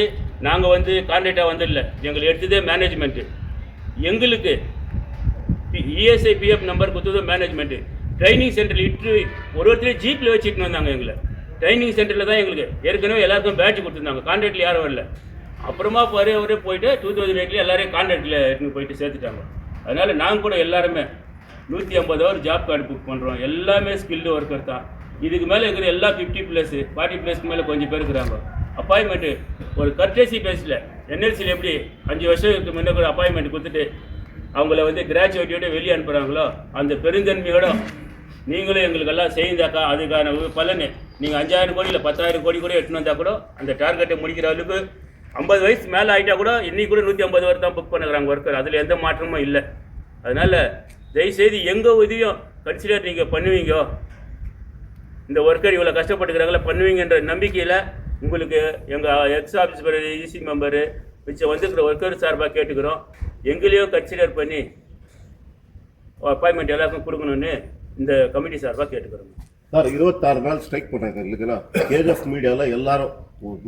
Speaker 1: நாங்கள் வந்து கான்ட்ராக்டாக வந்துடல, எங்களை எடுத்ததே மேனேஜ்மெண்ட்டு. எங்களுக்கு இஎஸ்ஐ பிஎஃப் நம்பர் கொடுத்தது மேனேஜ்மெண்ட்டு. ட்ரைனிங் சென்டரில் இட்டு ஒருத்தரையும் ஜீப்பில் வச்சுட்டு வந்தாங்க. எங்களை ட்ரைனிங் சென்டரில் தான் எங்களுக்கு ஏற்கனவே எல்லாருக்கும் பேட்ச் கொடுத்துருந்தாங்க. கான்ட்ராக்டில் யாரும் வரல. அப்புறமா ஒரே போயிட்டு 2008 எல்லாரையும் கான்ட்ராக்டில் எடுத்துன்னு போயிட்டு சேர்த்துட்டாங்க. அதனால் நாங்கள் கூட எல்லாருமே 150 ஹவர் ஜாப் கார்டு புக் பண்ணுறோம். எல்லாமே ஸ்கில்டு ஒர்க்கர் தான். இதுக்கு மேலே இருக்கிற எல்லாம் 50+, 40+க்கு மேலே கொஞ்சம் பேர் இருக்கிறாங்க. அப்பாயின்மெண்ட்டு ஒரு கர்டேசி பேஸில் என்எல்சியில் எப்படி 5 வருஷத்துக்கு முன்னே கூட அப்பாயின்மெண்ட் கொடுத்துட்டு அவங்கள வந்து கிராஜுவேட்டியோட வெளியே அனுப்புகிறாங்களோ, அந்த பெருந்தன்மையோட நீங்களும் எங்களுக்கெல்லாம் செய்தாக்கா அதுக்கான பலன் நீங்கள் 5000 கோடி இல்லை 10,000 கோடி கூட எடுத்துன்னு வந்தால் கூட அந்த டார்கெட்டை முடிக்கிற அளவுக்கு 50 வயசு மேலே ஆகிட்டா கூட இன்றைக்கி கூட 150 ஹவர் தான் புக் பண்ணுறாங்க ஒர்க்கர். அதில் எந்த மாற்றமும் இல்லை. அதனால் தயவுசெய்து எங்கள் இதையும் கன்சிடர் நீங்கள் பண்ணுவீங்க, இந்த ஒர்க்கர் இவ்வளோ கஷ்டப்பட்டுக்கிறாங்களா பண்ணுவீங்கன்ற நம்பிக்கையில் உங்களுக்கு எங்கள் எக்ஸ் ஆஃபீஸ் இசி மெம்பரு மிச்சம் வந்துருக்கிற ஒர்க்கர் சார்பாக கேட்டுக்கிறோம். எங்களையும் கன்சிடர் பண்ணி அப்பாயின்மெண்ட் எல்லாருக்கும் கொடுக்கணும்னு இந்த கமிட்டி சார்பாக கேட்டுக்கிறோம்.
Speaker 2: சார் 26 நாள் ஸ்ட்ரைக் பண்ணாங்க இல்லைங்களா? கேஜிஎஃப் மீடியாவில் எல்லாரும்,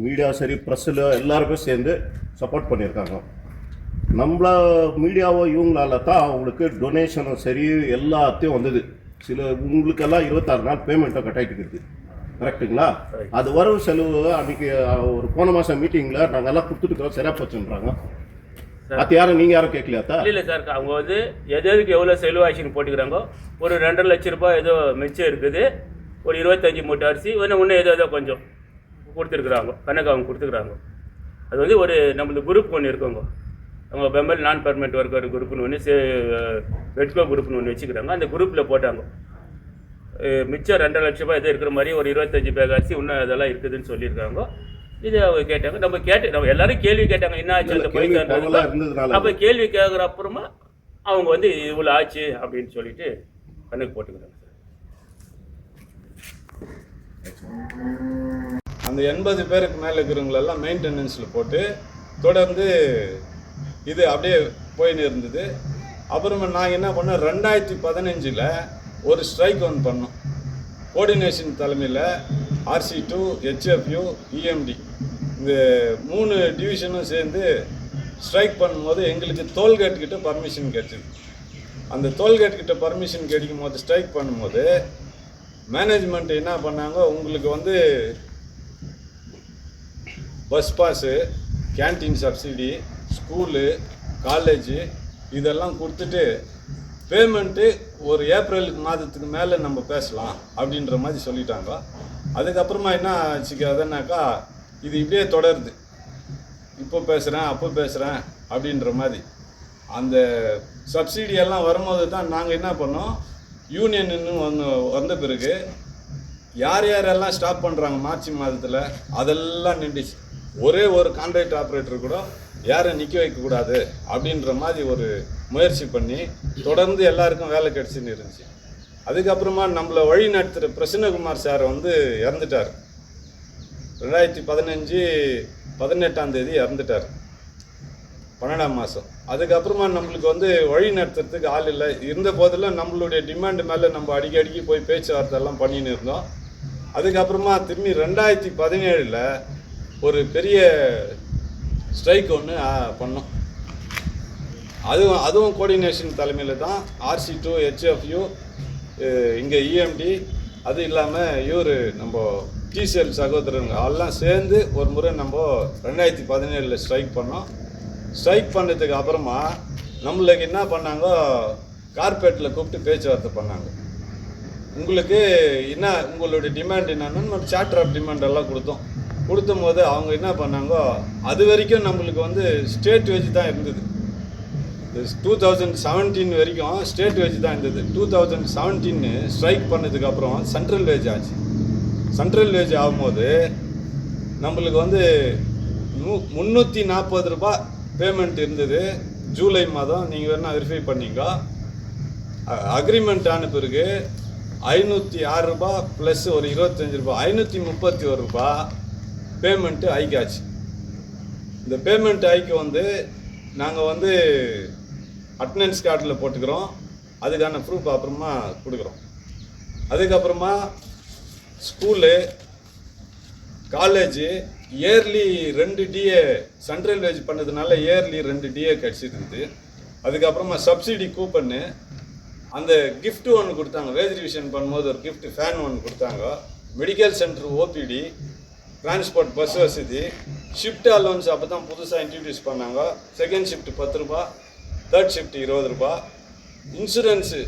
Speaker 2: மீடியா சரி ப்ரெஸ்ஸில் எல்லாருமே சேர்ந்து சப்போர்ட் பண்ணியிருக்காங்க. நம்மள மீடியாவோ இவங்களால தான் அவங்களுக்கு டொனேஷனும் சரி எல்லாத்தையும் வந்தது. சில உங்களுக்கெல்லாம் 26 நாள் பேமெண்ட்டை கட்டாயிட்டு இருக்குது, கரெக்டுங்களா? அது வரவு செலவு அன்றைக்கி ஒரு போன மாதம் மீட்டிங்கில் நாங்கள் எல்லாம் கொடுத்துட்டுக்கிறோம், சரியாக போச்சுன்றாங்க. அது யாரும் நீங்கள் யாரும் கேட்கலையாத்தா?
Speaker 1: இல்லை சார், அவங்க வந்து எதுக்கு எவ்வளோ செலவாயிடுச்சுன்னு போட்டுக்கிறாங்க. ஒரு 2.5 லட்ச ரூபாய் ஏதோ மிச்சம் இருக்குது. ஒரு 25 மூட்டை அரிசி இன்னும் ஏதோ கொஞ்சம் கொடுத்துருக்குறாங்க, கணக்கு அவங்க கொடுத்துக்கிறாங்க. அது வந்து ஒரு நம்மளுக்கு குரூப் ஒன்று இருக்குங்க, அவங்க பெம்பல் நான் பர்மனெண்ட் ஒர்க்கர் குரூப்னு ஒன்று, வெட்கோ குரூப்னு ஒன்று வச்சுக்கிறாங்க. அந்த குரூப்பில் போட்டாங்க. மிச்சம் 2.5 லட்ச ரூபாய் இது இருக்கிற மாதிரி ஒரு 25 பேக் அரிசி இன்னும் அதெல்லாம் இருக்குதுன்னு சொல்லியிருக்காங்க. இது அவங்க கேட்டாங்க, நம்ம எல்லாரும் கேள்வி கேட்டாங்க என்ன ஆச்சு அந்த பைசான்றது. அப்போ கேள்வி கேட்குற அப்புறமா அவங்க வந்து இவ்வளோ ஆச்சு அப்படின்னு சொல்லிட்டு கணக்கு போட்டுக்கிறாங்க.
Speaker 5: அந்த 80 பேருக்கு மேலே இருக்கிறவங்களெல்லாம் மெயின்டெனன்ஸில் போட்டு தொடர்ந்து இது அப்படியே போயின்னு இருந்தது. அப்புறமா நான் என்ன பண்ணேன், 2015 ஒரு ஸ்ட்ரைக் ஒன்று பண்ணோம். கோஆர்டினேஷன் தலைமையில் RC2, HFU, EMD இந்த 3 டிவிஷனும் சேர்ந்து ஸ்ட்ரைக் பண்ணும்போது எங்களுக்கு டோல்கேட்கிட்ட பர்மிஷன் கிடைச்சிது. அந்த டோல்கேட்கிட்ட பர்மிஷன் கிடைக்கும் போது ஸ்ட்ரைக் பண்ணும்போது மேனேஜ்மெண்ட் என்ன பண்ணாங்க, உங்களுக்கு வந்து bus pass, canteen subsidy, school, college இதெல்லாம் கொடுத்துட்டு பேமெண்ட்டு ஒரு ஏப்ரல் மாதத்துக்கு மேலே நம்ம பேசலாம் அப்படின்ற மாதிரி சொல்லிட்டாங்க. அதுக்கப்புறமா என்ன ஆச்சுக்காதுன்னாக்கா இது இப்படியே தொடருது, இப்போ பேசுகிறேன் அப்போ பேசுகிறேன் அப்படின்ற மாதிரி. அந்த சப்சிடி எல்லாம் வரும்போது தான் நாங்கள் என்ன பண்ணோம், யூனியன்னு ஒன்று வந்த பிறகு யார் யாரெல்லாம் ஸ்டாப் பண்ணுறாங்க மார்ச் மாதத்தில் அதெல்லாம் நின்றுச்சு. ஒரே ஒரு கான்ட்ராக்ட் ஆப்ரேட்டர் கூட யாரை நிற்க வைக்கக்கூடாது அப்படின்ற மாதிரி ஒரு முயற்சி பண்ணி தொடர்ந்து எல்லாருக்கும் வேலை கிடச்சின்னு இருந்துச்சு. அதுக்கப்புறமா நம்மளை வழி நடத்துகிற பிரசன்னகுமார் சார் வந்து இறந்துட்டார். 2015 இறந்துட்டார், 12ஆம் மாதம். அதுக்கப்புறமா நம்மளுக்கு வந்து வழி நடத்துறதுக்கு ஆள் இல்லை. இருந்த போதெல்லாம் நம்மளுடைய டிமாண்டு மேலே நம்ம அடிக்கடிக்கு போய் பேச்சுவார்த்தை எல்லாம் பண்ணின்னு இருந்தோம். அதுக்கப்புறமா திரும்பி 2017 ஒரு பெரிய ஸ்ட்ரைக் ஒன்று பண்ணோம். அதுவும் கோஆர்டினேஷன் தலைமையில் தான் RC2, HFU, இங்கே EMD, அது இல்லாமல் இவர் நம்ம TCL சகோதரங்க எல்லாம் சேர்ந்து ஒரு முறை நம்ம 2017 ஸ்ட்ரைக் பண்ணோம். ஸ்ட்ரைக் பண்ணதுக்கு அப்புறமா நம்மளுக்கு என்ன பண்ணாங்க, கார்பரேட்டில் கூப்பிட்டு பேச்சுவார்த்தை பண்ணாங்க. உங்களுக்கு என்ன உங்களுடைய டிமாண்ட் என்னன்னு நம்ம சார்ட்டர் ஆஃப் டிமாண்ட் எல்லாம் கொடுத்தும் போது அவங்க என்ன பண்ணாங்க, அது வரைக்கும் நம்மளுக்கு வந்து ஸ்டேட் வேஜ் தான் இருந்தது. 2017 வரைக்கும் ஸ்டேட் வேஜ் தான் இருந்தது. 2017 ஸ்ட்ரைக் பண்ணதுக்கப்புறம் சென்ட்ரல் வேஜ் ஆச்சு. சென்ட்ரல் வேஜ் ஆகும்போது நம்மளுக்கு வந்து 340 ரூபாய் பேமெண்ட் இருந்தது. ஜூலை மாதம் நீங்கள் வேணா வெரிஃபை பண்ணிங்க. அக்ரிமெண்ட் ஆன பிறகு 506 ரூபாய் ப்ளஸ் ஒரு 25 ரூபாய் 531 ரூபாய் பேமெண்ட்டு ஐக்காச்சு. இந்த பேமெண்ட் ஐக்கு வந்து நாங்கள் வந்து அட்டண்டன்ஸ் கார்டில் போட்டுக்கிறோம், அதுக்கான ப்ரூஃப் அப்புறமா கொடுக்குறோம். அதுக்கப்புறமா school, college early 2 DA central wage பண்ணதுனால இயர்லி 2 DA கிடச்சிருந்து. அதுக்கப்புறமா சப்சிடி கூப்பன்னு அந்த கிஃப்ட் ஒன்று கொடுத்தாங்க. வேஜ் ரிவிஷன் பண்ணும்போது ஒரு கிஃப்ட் ஃபேன் ஒன்று கொடுத்தாங்க. Medical centre OPD, transport bus வசதி, ஷிஃப்ட் அலோன்ஸ் அப்போ தான் புதுசாக இன்ட்ரடியூஸ் பண்ணாங்க. செகண்ட் ஷிஃப்ட் 10 ரூபாய், தேர்ட் ஷிஃப்ட் 20 ரூபாய், இன்சூரன்ஸு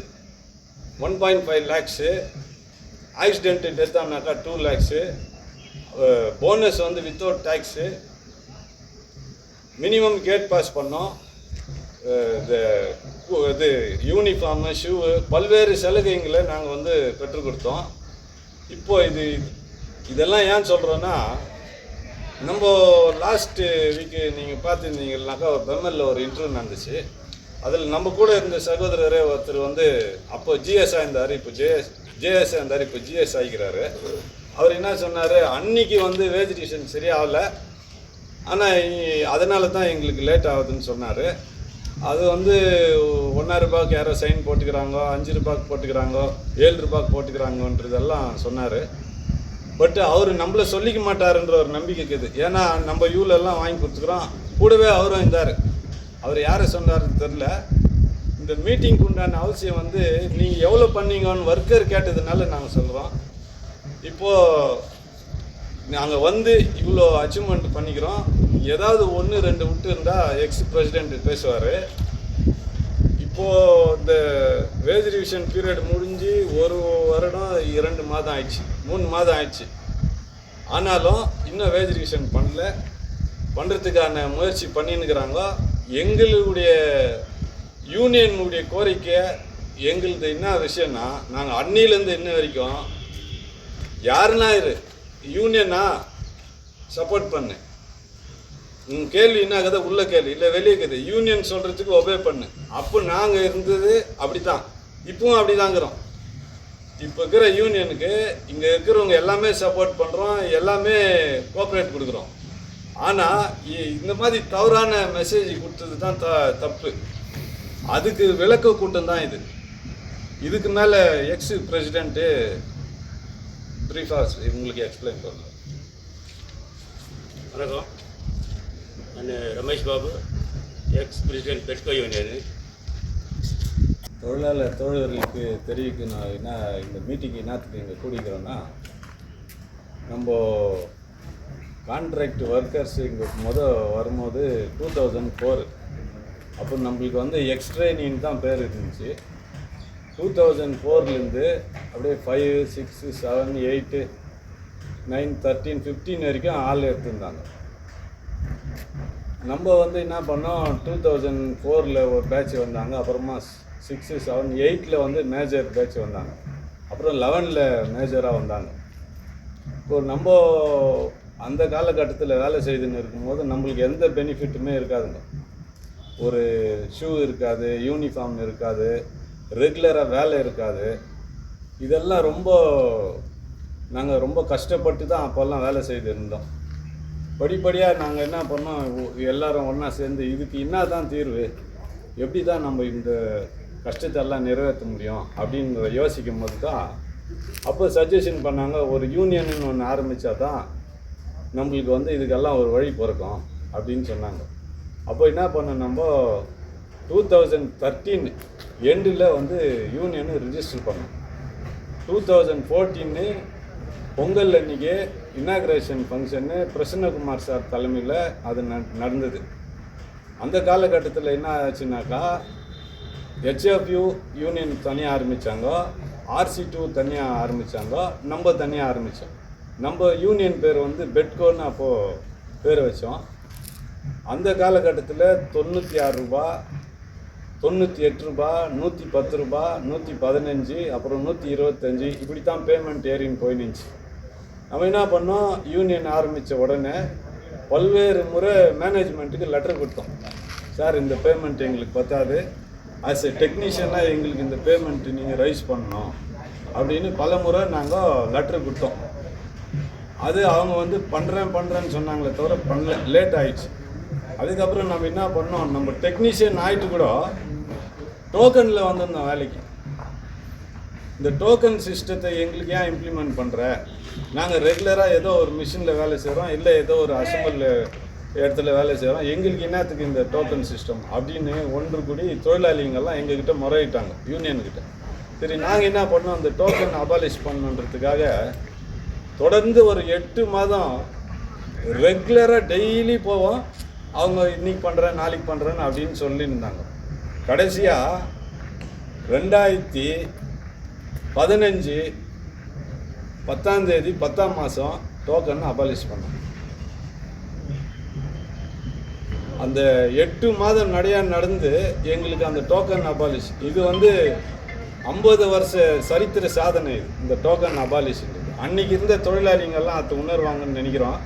Speaker 5: 1.5 lakhs, ஆக்சிடென்ட் டெத் ஆனாக்கா 2 lakhs, போனஸ் வந்து without tax, minimum gate pass பண்ணோம், இது யூனிஃபார்மு, ஷூவு, பல்வேறு சலுகைங்களை நாங்கள் வந்து பெற்றுக் கொடுத்தோம். இப்போது இதெல்லாம் ஏன் சொல்கிறோன்னா, நம்ம லாஸ்ட்டு வீக்கு நீங்கள் பார்த்துருந்தீங்கன்னாக்கா பெம்மலில் ஒரு இன்டர்வியூ நடந்துச்சு. அதில் நம்ம கூட இருந்த சகோதரரே ஒருத்தர் வந்து அப்போ GS ஆயிருந்தார், இப்போ JS ஆயிருந்தார், இப்போ GS ஆகிக்கிறாரு. அவர் என்ன சொன்னார், அன்னைக்கு வந்து வேஜ் ரிவிஷன் சரியாகலை, ஆனால் அதனால தான் எங்களுக்கு லேட் ஆகுதுன்னு சொன்னார். அது வந்து 1.5 ரூபாய்க்கு யாரோ சைன் போட்டுக்கிறாங்க, 5 ரூபாய்க்கு போட்டுக்கிறாங்க, 7 ரூபாய்க்கு போட்டுக்கிறாங்கன்றதெல்லாம் சொன்னார். பட் அவர் நம்மளை சொல்லிக்க மாட்டாருன்ற ஒரு நம்பிக்கை இருக்குது. ஏன்னா நம்ம யூலெல்லாம் வாங்கி கொடுத்துக்கிறோம், கூடவே அவரும் இருந்தார். அவர் யாரை சொன்னார்னு தெரில. இந்த மீட்டிங்க்கு உண்டான அவசியம் வந்து நீங்கள் எவ்வளோ பண்ணீங்கன்னு ஒர்க்கர் கேட்டதுனால நாங்கள் சொல்கிறோம். இப்போது நாங்கள் வந்து இவ்வளோ அச்சீவ்மெண்ட் பண்ணிக்கிறோம், ஏதாவது 1-2 விட்டு இருந்தால் எக்ஸ் பிரசிடெண்ட் பேசுவார். இப்போது இந்த வேஜ் ரிவிஷன் பீரியட் முடிஞ்சு 1 வருடம் 2 மாதம் ஆயிடுச்சு, 3 மாதம் ஆயிடுச்சு. ஆனாலும் இன்னும் வேஜ் ரிவிஷன் பண்ணுறதுக்கான முயற்சி பண்ணின்னுக்கிறாங்க. எங்களுடைய யூனியனுடைய கோரிக்கையை எங்களுது என்ன விஷயம்னா, நாங்கள் அன்னிலேருந்து இன்ன வரைக்கும் யாருன்னா யூனியனா சப்போர்ட் பண்ணு, உன் கேள்வி என்ன கதை உள்ள கேள்வி இல்லை வெளியே கதை, யூனியன் சொல்கிறதுக்கு ஒபே பண்ணு. அப்போ நாங்கள் இருந்தது அப்படி தான், இப்பவும் அப்படி தாங்கிறோம். இப்போ இருக்கிற யூனியனுக்கு இங்கே இருக்கிறவங்க எல்லாமே சப்போர்ட் பண்ணுறோம், எல்லாமே கோஆப்ரேட் கொடுக்குறோம். ஆனால் இந்த மாதிரி தவறான மெசேஜ் கொடுத்தது தான் தப்பு. அதுக்கு விளக்க கூட்டம் தான் இது. இதுக்கு மேலே எக்ஸ் பிரசிடென்ட்டு ப்ரீஃபாஸ் உங்களுக்கு எக்ஸ்பிளைன் பண்ணலாம்.
Speaker 1: வணக்கம், நான் Ramesh Babu, ex president Petco union.
Speaker 5: தொழிலாளர்களுக்கு தெரிவிக்கணும் என்ன, இந்த மீட்டிங் என்னத்துக்கு இங்கே கூடிக்கிறோன்னா, நம்ம கான்ட்ராக்ட் ஒர்க்கர்ஸ் இங்கே வரும்போது 2004 அப்போ நம்மளுக்கு வந்து எக்ஸ்ட்ரேனின்னு தான் பேர் இருந்துச்சு. 2004லேருந்து அப்படியே 5, 6, 7, 8, 9, 13, 15 வரைக்கும் ஆள் எடுத்திருந்தாங்க. நம்ம வந்து என்ன பண்ணோம், 2004ல் ஒரு பேட்ச் வந்தாங்க, அப்புறமா 6, 7, 8ல் வந்து மேஜர் பேட்ச் வந்தாங்க, அப்புறம் 11ல் மேஜராக வந்தாங்க. இப்போ நம்ம அந்த காலகட்டத்தில் வேலை செய்துன்னு இருக்கும்போது நம்மளுக்கு எந்த பெனிஃபிட்டுமே இருக்காதுங்க. ஒரு ஷூ இருக்காது, யூனிஃபார்ம் இருக்காது, ரெகுலராக வேலை இருக்காது. இதெல்லாம் நாங்கள் ரொம்ப கஷ்டப்பட்டு தான் அப்போல்லாம் வேலை செய்து இருந்தோம். படிப்படியாக நாங்கள் என்ன பண்ணோம், எல்லாரும் ஒன்றா சேர்ந்து இதுக்கு என்ன தான் தீர்வு, எப்படி தான் நம்ம இந்த கஷ்டத்தெல்லாம் நிறைவேற்ற முடியும் அப்படின்னு யோசிக்கும் போது தான் அப்போ சஜஷன் பண்ணாங்க, ஒரு யூனியன்னு ஒன்று ஆரம்பித்தா தான் நம்மளுக்கு வந்து இதுக்கெல்லாம் ஒரு வழி பிறக்கும் அப்படின்னு சொன்னாங்க. அப்போ என்ன பண்ணோம், நம்ம 2013 எண்டில் வந்து யூனியனு ரிஜிஸ்டர் பண்ணோம். 2014 பொங்கல் அன்றைக்கி இனாக்ரேஷன் ஃபங்க்ஷன்னு பிரசன்னகுமார் சார் தலைமையில் அது நடந்தது. அந்த காலகட்டத்தில் என்ன ஆச்சுனாக்கா, ஹெச்எஃப்யூ யூனியன் தனியாக ஆரம்பித்தாங்க, RC2 தனியாக ஆரம்பித்தாங்க, நம்ம தனியாக ஆரம்பித்தோம். நம்ம யூனியன் பேர் வந்து பெட்கோன்னு அப்போது பேர் வச்சோம். அந்த காலகட்டத்தில் 96 ரூபா, 98 ரூபா, 110 ரூபா, 115, அப்புறம் 125 இப்படி தான் பேமெண்ட் ஏறின்னு போயிடுச்சு. நம்ம என்ன பண்ணோம், யூனியன் ஆரம்பித்த உடனே பல்வேறு முறை மேனேஜ்மெண்ட்டுக்கு லெட்டர் கொடுத்தோம். சார், இந்த பேமெண்ட் எங்களுக்கு பத்தாது, ஆஸ் எ டெக்னீஷியனாக எங்களுக்கு இந்த பேமெண்ட்டு நீங்கள் ரைஸ் பண்ணணும் அப்படின்னு பல முறை நாங்கள் லெட்டர் கொடுத்தோம். அது அவங்க வந்து பண்ணுறேன்னு சொன்னாங்களே தவிர பண்ணல, லேட் ஆயிடுச்சு. அதுக்கப்புறம் நம்ம என்ன பண்ணோம், நம்ம டெக்னீஷியன் ஆகிட்டு கூட டோக்கனில் வந்திருந்தோம் வேலைக்கு. இந்த டோக்கன் சிஸ்டத்தை எங்களுக்கு ஏன் இம்ப்ளிமெண்ட் பண்ணுற, நாங்கள் ரெகுலராக ஏதோ ஒரு மிஷினில் வேலை செய்கிறோம், இல்லை ஏதோ ஒரு அசம்பிள் இடத்துல வேலை செய்கிறோம், எங்களுக்கு என்னத்துக்கு இந்த டோக்கன் சிஸ்டம் அப்படின்னு ஒன்று கூடி தொழிலாளிங்கள்லாம் எங்ககிட்ட முறையிட்டாங்க யூனியன்கிட்ட. சரி, நாங்கள் என்ன பண்ணோம், அந்த டோக்கன் அபாலிஷ் பண்ணணுன்றதுக்காக தொடர்ந்து ஒரு 8 மாதம் ரெகுலராக டெய்லி போவோம். அவங்க இன்னைக்கு பண்ணுறேன் நாளைக்கு பண்ணுறேன்னு அப்படின்னு சொல்லியிருந்தாங்க. கடைசியாக 2015 10ஆம் தேதி 10ஆம் மாதம் டோக்கன் அபாலிஷ் பண்ணோம். அந்த 8 மாதம் நடந்து எங்களுக்கு அந்த டோக்கன் அபாலிஷ், இது வந்து 50 வருஷ சரித்திர சாதனை இது, இந்த டோக்கன் அபாலிஷ். அன்றைக்கி இருந்த தொழிலாளிங்கள்லாம் அதை உணர்வாங்கன்னு நினைக்கிறோம்.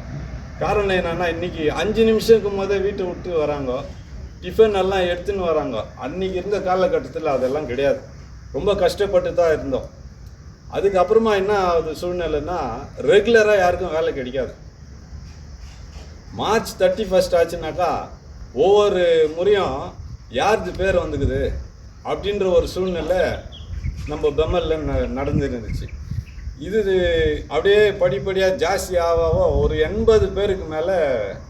Speaker 5: காரணம் என்னென்னா, இன்றைக்கி 5 நிமிஷத்துக்கு முதல் வீட்டை விட்டு வராங்க, டிஃபன் எல்லாம் எடுத்துன்னு வராங்க. அன்றைக்கி இருந்த காலகட்டத்தில் அதெல்லாம் கிடையாது, ரொம்ப கஷ்டப்பட்டு தான் இருந்தோம். அதுக்கப்புறமா என்ன ஆகுது சூழ்நிலைன்னா, ரெகுலராக யாருக்கும் வேலை கிடைக்காது. மார்ச் 31 ஆச்சுனாக்கா ஒவ்வொரு முறையும் யாருக்கு பேர் வந்துக்குது அப்படின்ற ஒரு சூழ்நிலை நம்ம பெம்மலில் நடந்துருந்துச்சு. இது அப்படியே படிப்படியாக ஜாஸ்தி ஆக ஒரு 80 பேருக்கு மேலே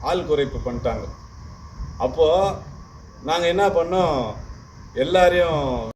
Speaker 5: ஆள் குறைப்பு பண்ணிட்டாங்க. அப்போது நாங்கள் என்ன பண்ணோம், எல்லாரையும்